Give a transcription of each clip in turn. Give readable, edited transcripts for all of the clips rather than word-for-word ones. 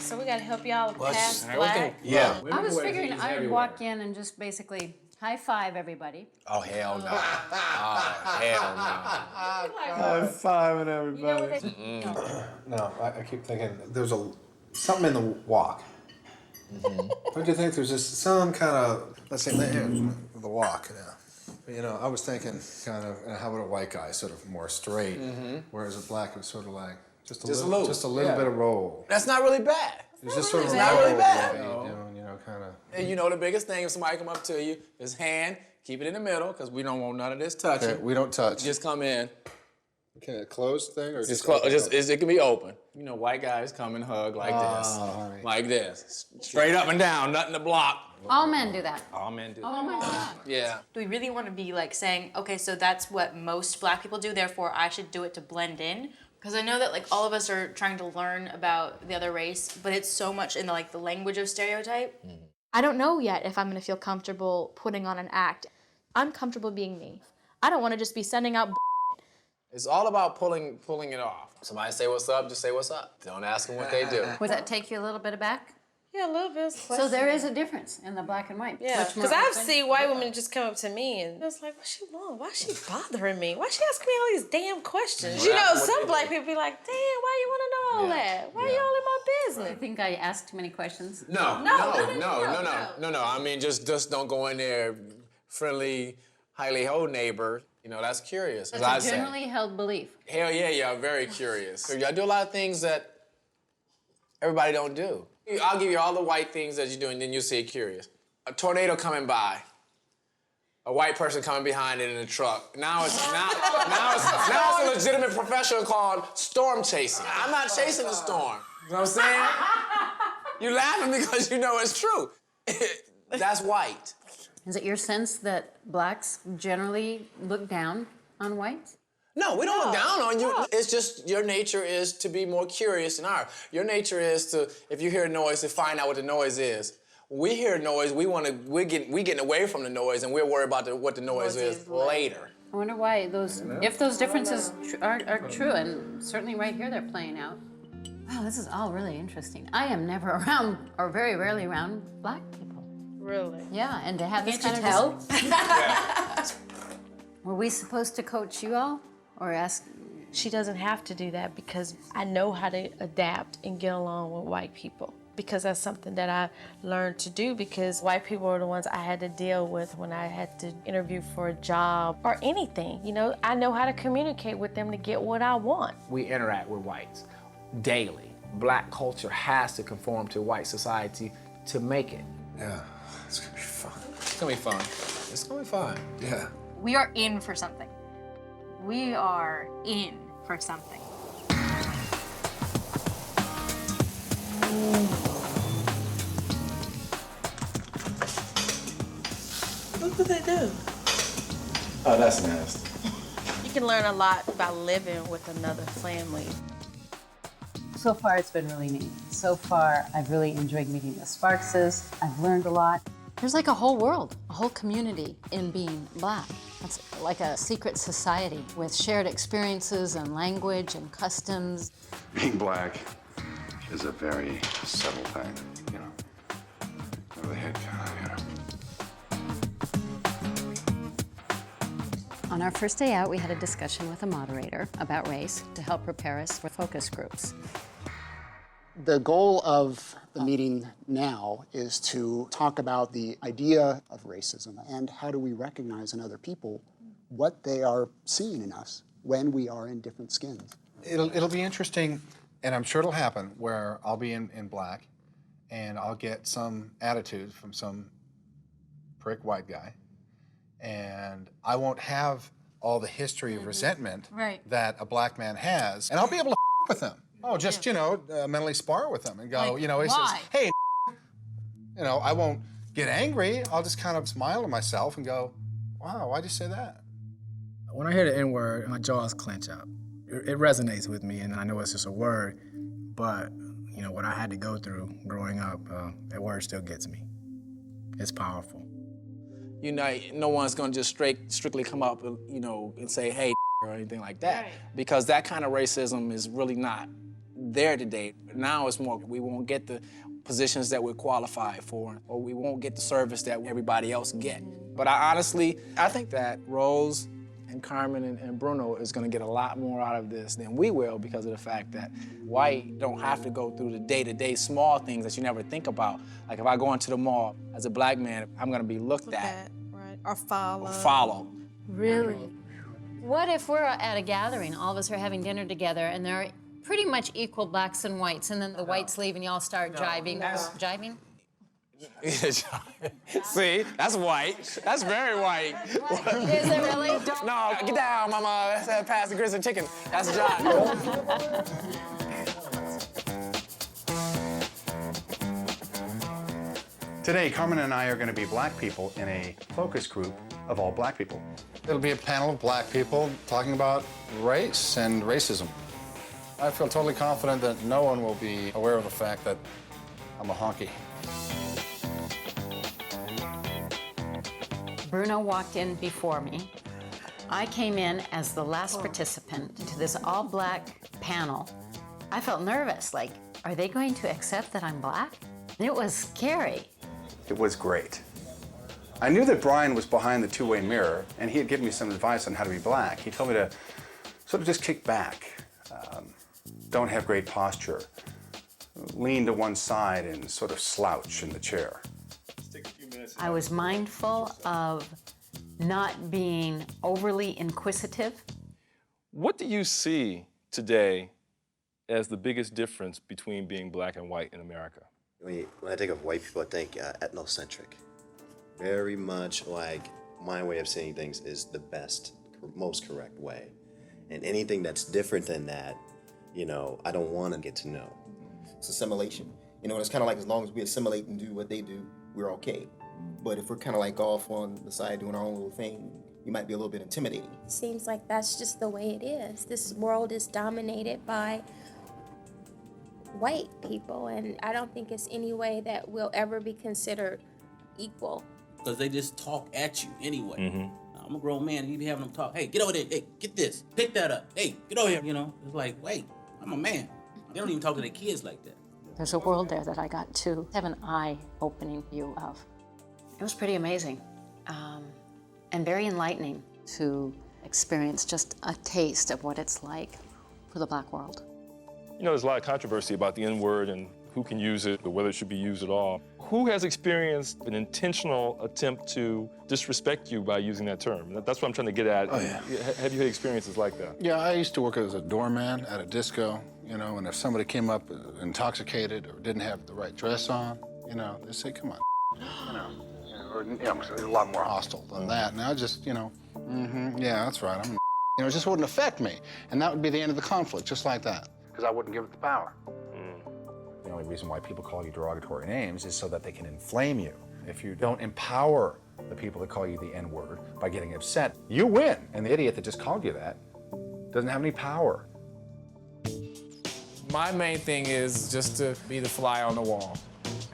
So we gotta help y'all pass Alright, black. Yeah. I was figuring I would walk in and just basically high five everybody. Oh, hell no. Oh, hell no. High fiving everybody. No, I keep thinking there's something in the walk. Don't you think there's just some kind of, let's say, the walk, you know, I was thinking kind of, how about a white guy, sort of more straight, whereas a black was sort of like, just a little bit of roll. That's not really bad. It's just sort of not really bad. you know, kind of. And you know the biggest thing if somebody come up to you is hand, keep it in the middle, because we don't want none of this touching. Okay, we don't touch. Just come in. Can it close thing or Just it can be open. You know, white guys come and hug like this. Honey. Like this. Straight up and down, nothing to block. All men do that. All men do. Oh my God. Yeah. Do we really want to be like saying, okay, so that's what most black people do, therefore I should do it to blend in? Because I know that like all of us are trying to learn about the other race, but it's so much in the language of stereotype. I don't know yet if I'm going to feel comfortable putting on an act. I'm comfortable being me. I don't want to just be sending out It's all about pulling it off. Somebody say what's up, just say what's up. Don't ask them what they do. Would that take you a little bit aback? Yeah, a little bit. So there is a difference in the black and white. Yeah, Much more because I've open. seen white women just come up to me and it's like, what she want? Why she bothering me? Why she asking me all these damn questions? You know, some black people be like, damn, why you want to know all that? Why you all in my business? I think I asked too many questions. No. I mean, just don't go in there friendly, highly ho neighbor. You know, that's curious. That's a generally held belief. Hell yeah, y'all very curious. I do a lot of things that everybody don't do. I'll give you all the white things that you do, and then you'll say curious. A tornado coming by, a white person coming behind it in a truck. Now it's a legitimate profession called storm chasing. I'm not chasing the storm. You know what I'm saying? You're laughing because you know it's true. That's white. Is it your sense that blacks generally look down on whites? No, we don't look down on you. It's just your nature is to be more curious than ours. Your nature is to, if you hear a noise, to find out what the noise is. When we hear noise, we're getting away from the noise, and we're worried about what the noise is later. I wonder why if those differences are true, and certainly right here they're playing out. Wow, this is all really interesting. I am never around, or very rarely around, black people. Really? Yeah, and to have this kind Can't you of tell? Were we supposed to coach you all, or ask? She doesn't have to do that because I know how to adapt and get along with white people. Because that's something that I learned to do because white people are the ones I had to deal with when I had to interview for a job or anything. You know, I know how to communicate with them to get what I want. We interact with whites daily. Black culture has to conform to white society to make it. Yeah, it's gonna be fun. It's gonna be fun. It's gonna be fun. Yeah. We are in for something. We are in for something. What would they do? Oh, that's nasty. You can learn a lot about living with another family. So far, it's been really neat. So far, I've really enjoyed meeting the Sparkses. I've learned a lot. There's like a whole world, a whole community in being black. It's like a secret society with shared experiences and language and customs. Being black is a very subtle thing, you know. Over the head kind of, you know. On our first day out, we had a discussion with a moderator about race to help prepare us for focus groups. The goal of the meeting now is to talk about the idea of racism and how do we recognize in other people what they are seeing in us when we are in different skins. It'll be interesting, and I'm sure it'll happen, where I'll be in black, and I'll get some attitude from some prick white guy, and I won't have all the history of resentment that a black man has, and I'll be able to with them. Oh, just, you know, mentally spar with them and go, Like, you know, he says, why? hey, you know, I won't get angry. I'll just kind of smile to myself and go, wow, why'd you say that? When I hear the N-word, my jaws clench up. It resonates with me, and I know it's just a word, but, you know, what I had to go through growing up, that word still gets me. It's powerful. You know, no one's gonna just strictly come up, and say, hey, or anything like that, because that kind of racism is really not there today. Now it's more, we won't get the positions that we're qualified for, or we won't get the service that everybody else get. But I think that Rose and Carmen and Bruno is gonna get a lot more out of this than we will, because of the fact that white don't have to go through the day-to-day small things that you never think about. Like if I go into the mall as a black man, I'm gonna be looked at. Right, or follow. Follow. Really? What if we're at a gathering, all of us are having dinner together, and there are pretty much equal blacks and whites, and then the whites leave and y'all start jiving? Jiving? See, that's white. That's very white. Is it really? No, get down, mama. That's pass the grits and chicken. That's jive. Today, Carmen and I are going to be black people in a focus group of all black people. It'll be a panel of black people talking about race and racism. I feel totally confident that no one will be aware of the fact that I'm a honky. Bruno walked in before me. I came in as the last participant to this all-black panel. I felt nervous, like, are they going to accept that I'm black? It was scary. It was great. I knew that Brian was behind the two-way mirror, and he had given me some advice on how to be black. He told me to sort of just kick back, don't have great posture, lean to one side and sort of slouch in the chair. I was mindful of not being overly inquisitive. What do you see today as the biggest difference between being black and white in America? When I think of white people, I think ethnocentric. Very much like my way of seeing things is the best, most correct way. And anything that's different than that, you know, I don't want to get to know. It's assimilation. You know, it's kind of like as long as we assimilate and do what they do, we're okay. But if we're kind of like off on the side doing our own little thing, you might be a little bit intimidating. Seems like that's just the way it is. This world is dominated by white people, and I don't think it's any way that we'll ever be considered equal. Because they just talk at you anyway. I'm a grown man, and you be having them talk, hey, get over there, hey, get this, pick that up, hey, get over here, you know? It's like, wait, I'm a man. They don't even talk to their kids like that. There's a world there that I got to have an eye-opening view of. It was pretty amazing and very enlightening to experience just a taste of what it's like for the black world. You know, there's a lot of controversy about the N-word and who can use it or whether it should be used at all. Who has experienced an intentional attempt to disrespect you by using that term? That's what I'm trying to get at. Oh, yeah. Have you had experiences like that? Yeah, I used to work as a doorman at a disco, you know, and if somebody came up intoxicated or didn't have the right dress on, you know, they'd say, come on, you know, or, you know, a lot more hostile than that. Now just, you know, yeah, that's right, you know, it just wouldn't affect me. And that would be the end of the conflict, just like that, because I wouldn't give it the power. The only reason why people call you derogatory names is so that they can inflame you. If you don't empower the people that call you the N-word by getting upset, you win. And the idiot that just called you that doesn't have any power. My main thing is just to be the fly on the wall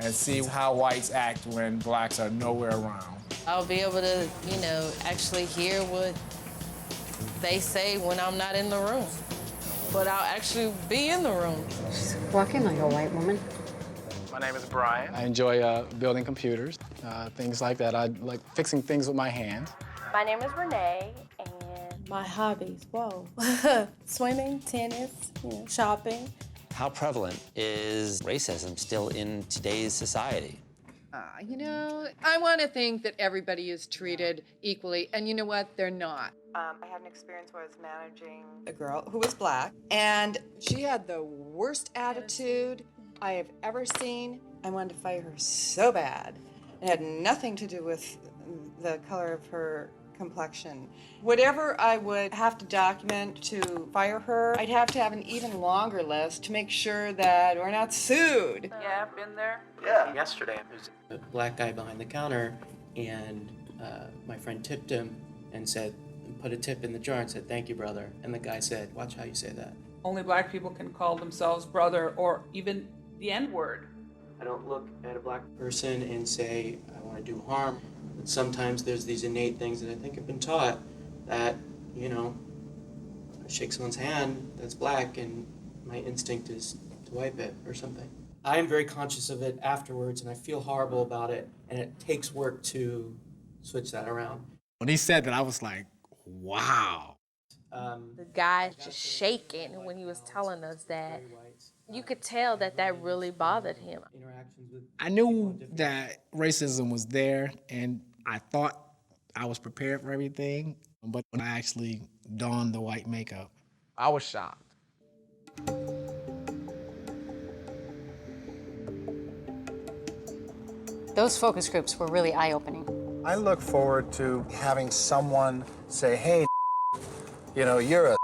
and see how whites act when blacks are nowhere around. I'll be able to, you know, actually hear what they say when I'm not in the room. But I'll actually be in the room. She's walking like a white woman. My name is Brian. I enjoy building computers, things like that. I like fixing things with my hands. My name is Renee, and my hobbies, whoa. Swimming, tennis, you know, shopping. How prevalent is racism still in today's society? You know, I want to think that everybody is treated equally, and you know what? They're not. I had an experience where I was managing a girl who was black, and she had the worst attitude I have ever seen. I wanted to fire her so bad. It had nothing to do with the color of her complexion. Whatever I would have to document to fire her, I'd have to have an even longer list to make sure that we're not sued. Yeah, I've been there. Yeah. Yesterday, there's a black guy behind the counter, and my friend tipped him and said, put a tip in the jar and said, thank you, brother. And the guy said, watch how you say that. Only black people can call themselves brother or even the N-word. I don't look at a black person and say, I want to do harm. But sometimes there's these innate things that I think have been taught that, you know, I shake someone's hand that's black, and my instinct is to wipe it or something. I am very conscious of it afterwards, and I feel horrible about it, and it takes work to switch that around. When he said that, I was like, wow. The guy just shaking when he was telling us that. You could tell that that really bothered him. I knew that racism was there, and I thought I was prepared for everything, but when I actually donned the white makeup, I was shocked. Those focus groups were really eye-opening. I look forward to having someone say, hey, you know, you're a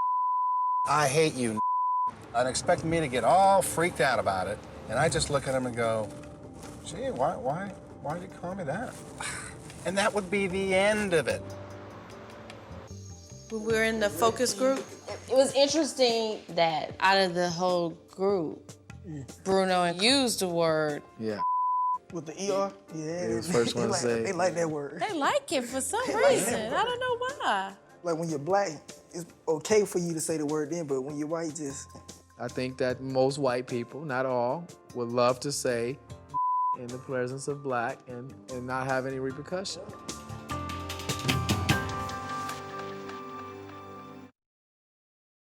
I hate you. I'd expect me to get all freaked out about it, and I just look at him and go, gee, why did you call me that? And that would be the end of it. When we were in the focus group, it was interesting that out of the whole group, Bruno used the word. Yeah. With the ER? Yeah. He was the first one to say. They like that word. They like it for some They like reason. that I don't know why. Like when you're black, it's okay for you to say the word then, but when you're white, just... I think that most white people, not all, would love to say in the presence of black and not have any repercussion.